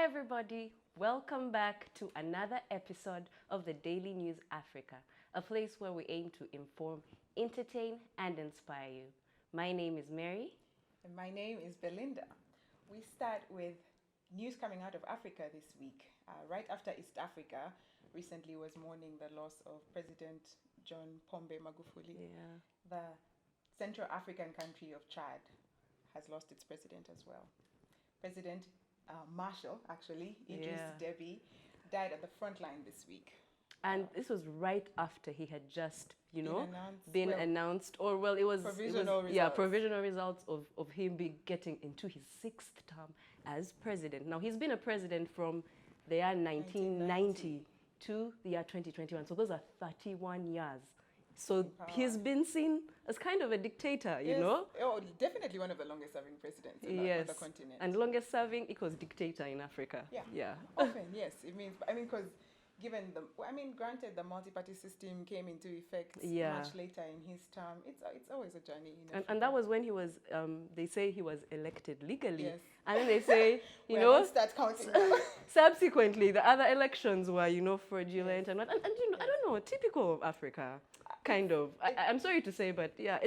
everybody. Welcome back to another episode of the Daily News Africa, a place where we aim to inform, entertain, and inspire you. My name is Mary. And my name is Belinda. We start with news coming out of Africa this week. Right after East Africa recently was mourning the loss of President John Pombe Magufuli. Yeah. The Central African country of Chad has lost its president as well. President Marshall, actually, Idris Deby, died at the front line this week. And this was right after he had just, Been announced, or well, it was provisional results. Yeah, provisional results of him getting into his sixth term as president. Now he's been a president from the year 1990 to the year 2021. So those are 31 years. So he's been seen as kind of a dictator, you know? Oh, definitely one of the longest serving presidents on the continent. And longest serving equals dictator in Africa. Yeah. Often, yes. Because granted, the multi-party system came into effect much later in his term. It's always a journey. And that was when he was, they say he was elected legally. Yes. And then they say, start counting. Subsequently, the other elections were, fraudulent and what. And I don't know, typical of Africa. Kind of. I'm sorry to say, but yeah,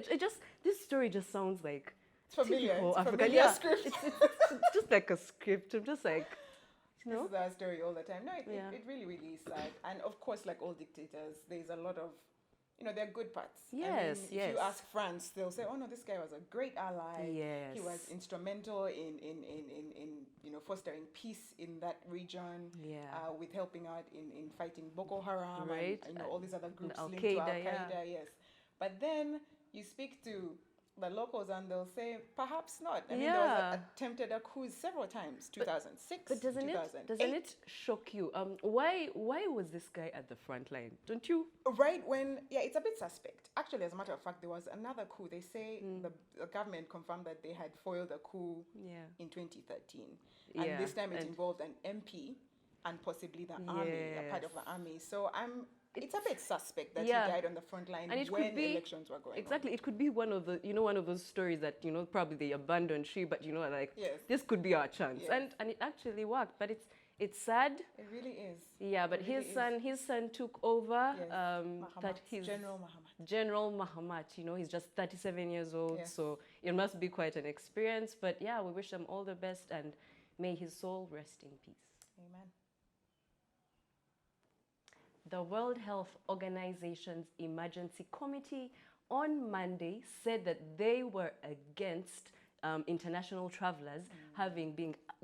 this story just sounds like it's familiar. Typical African. Familiar script. It's just like a script. I'm just like, This is our story all the time. No, it really, really is sad. And of course, like all dictators, there's a lot of, there are good parts. Yes, If you ask France, they'll say, oh no, this guy was a great ally. Yes. He was instrumental in fostering peace in that region. Yeah. With helping out in fighting Boko Haram. Right. And all these other groups linked Al-Qaeda, to Al-Qaeda, yes. But then you speak to the locals and they'll say, perhaps not. There was attempted a coup several times, 2006, but doesn't it shock you? Why was this guy at the front line? Don't you? Right when, it's a bit suspect. Actually, as a matter of fact, there was another coup. They say the government confirmed that they had foiled a coup in 2013. And this time it involved an MP and possibly the army, a part of the army. So it's a bit suspect that he died on the front line when elections were going on. Exactly. It could be one of those stories that, probably they abandoned ship, but, this could be our chance. Yes. And it actually worked. But it's sad. It really is. Yeah, but his son took over. Yes. General Mahamat, he's just 37 years old. Yes. So it must be quite an experience. But yeah, we wish them all the best and may his soul rest in peace. Amen. The World Health Organization's Emergency Committee on Monday said that they were against international travelers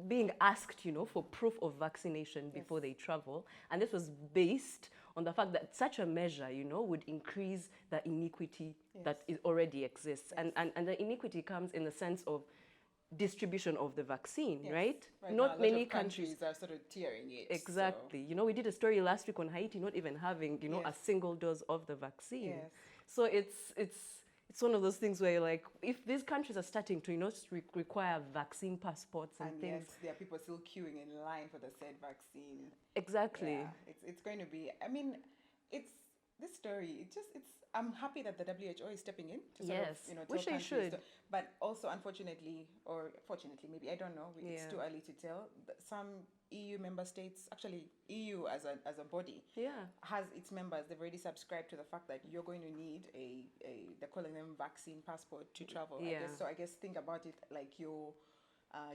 being asked, for proof of vaccination before they travel. And this was based on the fact that such a measure, would increase the inequity that already exists. Yes. And the inequity comes in the sense of distribution of the vaccine, right? Not many countries are sort of tearing it. Exactly. So. We did a story last week on Haiti not even having, a single dose of the vaccine. Yes. So it's one of those things where, like, if these countries are starting to, require vaccine passports and things. Yes, there are people still queuing in line for the said vaccine. Exactly. Yeah, it's going to be, this story, I'm happy that the WHO is stepping in to sort of, tell which they should. But also, unfortunately, or fortunately, maybe, I don't know, it's too early to tell. Some EU member states, actually EU as a body, has its members. They've already subscribed to the fact that you're going to need they're calling them vaccine passport to travel. Yeah. I guess think about it like your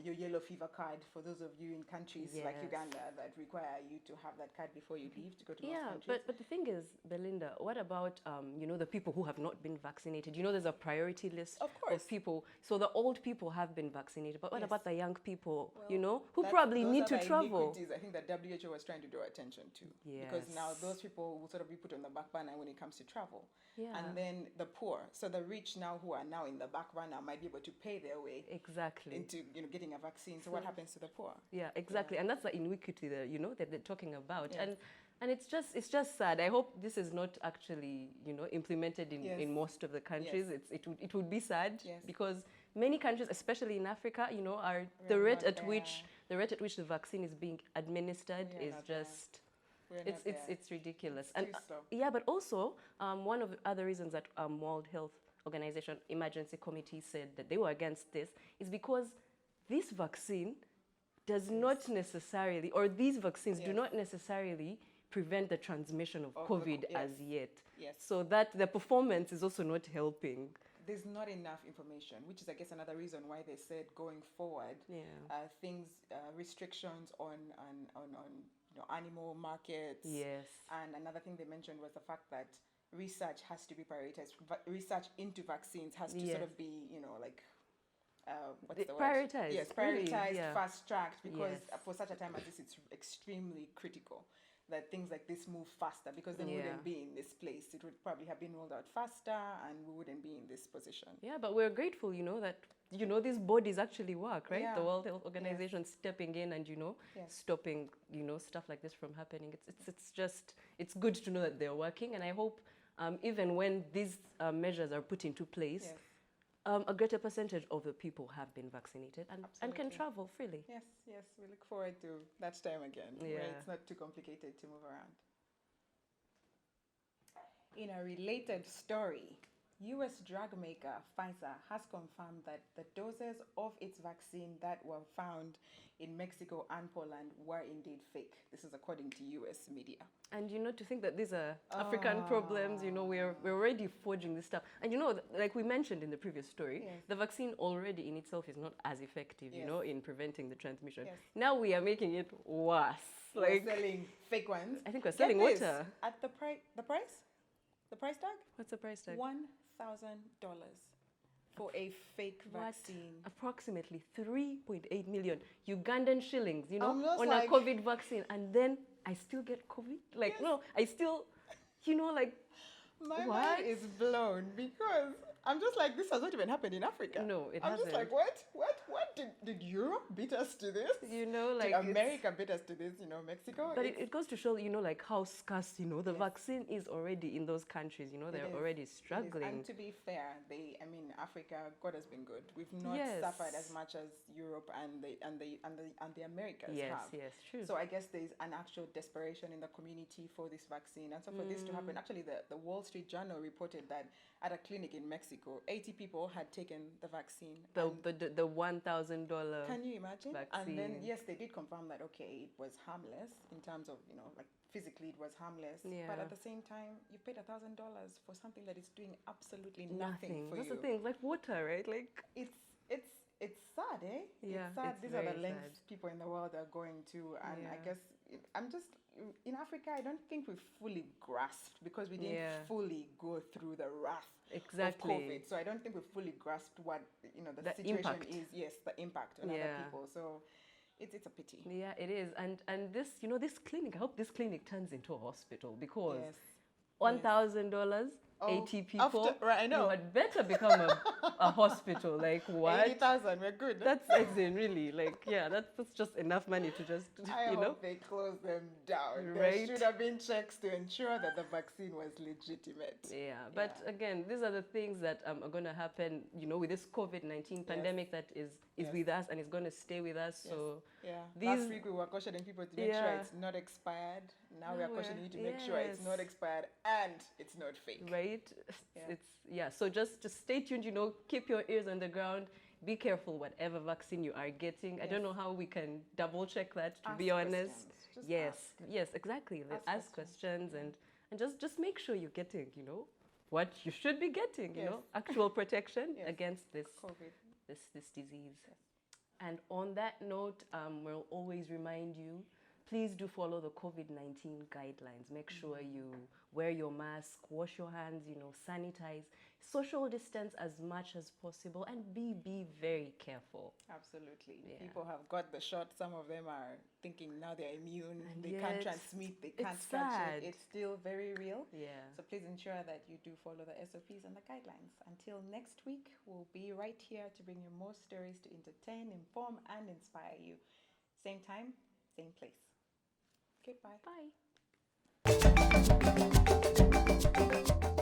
yellow fever card for those of you in countries like Uganda that require you to have that card before you leave to go to those countries. But the thing is, Belinda, what about the people who have not been vaccinated? There's a priority list of people. So the old people have been vaccinated, but what about the young people, who probably need to travel? I think that WHO was trying to draw attention to. Yes. Because now those people will sort of be put on the back burner when it comes to travel. Yeah. And then the poor, so the rich now who are now in the back burner might be able to pay their way into getting a vaccine. So what happens to the poor? Yeah, exactly. And that's the inequity that they're talking about. Yes. And it's just sad. I hope this is not actually, implemented in most of the countries. Yes. It would be sad because many countries, especially in Africa, are the rate at which the vaccine is being administered is just it's ridiculous. But also one of the other reasons that World Health Organization Emergency Committee said that they were against this is because this vaccine does not necessarily, or these vaccines do not necessarily prevent the transmission of COVID as yet. Yes. So that the performance is also not helping. There's not enough information, which is, I guess, another reason why they said going forward, restrictions on animal markets. Yes. And another thing they mentioned was the fact that research has to be prioritized. Research into vaccines has to sort of be, what's the word? Prioritized. Yes, prioritized, really, fast-tracked, because for such a time as this, it's extremely critical that things like this move faster, because then we wouldn't be in this place. It would probably have been rolled out faster and we wouldn't be in this position. Yeah, but we're grateful, that, these bodies actually work, right? Yeah. The World Health Organization stepping in and, stopping, stuff like this from happening. It's good to know that they're working. And I hope even when these measures are put into place, a greater percentage of the people have been vaccinated and can travel freely. Yes, we look forward to that time again, where it's not too complicated to move around. In a related story, US drug maker Pfizer has confirmed that the doses of its vaccine that were found in Mexico and Poland were indeed fake. This is according to US media. And to think that these are African problems, we're already forging this stuff. And like we mentioned in the previous story, the vaccine already in itself is not as effective, in preventing the transmission. Yes. Now we are making it worse. We're selling fake ones. I think we're selling water. At the price? The price tag? What's the price tag? $1,000 for a fake vaccine. Approximately 3.8 million Ugandan shillings, on like, a COVID vaccine. And then I still get COVID? No, I still, my mind is blown, because I'm just like, this has not even happened in Africa. No, it I'm hasn't. just like, what? Did Europe beat us to this? Did America beat us to this? Mexico? But it goes to show, how scarce, the vaccine is already in those countries. They're already struggling. And to be fair, Africa, God has been good. We've not suffered as much as Europe and the Americas have. Yes, true. So I guess there's an actual desperation in the community for this vaccine, and so for this to happen, actually, the Wall Street Journal reported that at a clinic in Mexico, 80 people had taken the vaccine. The $1,000. Can you imagine? Vaccine. And then, yes, they did confirm that, okay, it was harmless in terms of, physically it was harmless. Yeah. But at the same time, you paid $1,000 for something that is doing absolutely nothing for That's you. the thing, like water, right? It's sad, eh? Yeah, it's sad. it's These are the very lengths sad. people in the world are going to, and I guess in Africa, I don't think we've fully grasped, because we didn't fully go through the wrath of COVID. So I don't think we've fully grasped what the situation impact is. Yes, the impact on other people. So it's a pity. Yeah, it is. And this this clinic, I hope this clinic turns into a hospital, because $1,000. 80 people. I know. You had better become a hospital. Like what? 80,000, we're good. That's really that's just enough money to just I hope they close them down. Right? There should have been checks to ensure that the vaccine was legitimate. Yeah, but again, these are the things that are going to happen. With this COVID-19 pandemic that is with us and is going to stay with us. So last week we were cautioning people to make sure it's not expired. Now we are cautioning you to make sure it's not expired and it's not fake. Right. So just stay tuned, keep your ears on the ground, be careful whatever vaccine you are getting. I don't know how we can double check that, to be honest. Yes, exactly. Ask questions and just make sure you're getting, what you should be getting, actual protection against this COVID. this disease. And on that note, we'll always remind you, please do follow the COVID-19 guidelines. Make sure you wear your mask, wash your hands, sanitize, social distance as much as possible, and be very careful. Absolutely. Yeah. People have got the shot. Some of them are thinking now they're immune. And they can't transmit. They can't catch it. It's still very real. Yeah. So please ensure that you do follow the SOPs and the guidelines. Until next week, we'll be right here to bring you more stories to entertain, inform, and inspire you. Same time, same place. Okay, bye. Bye.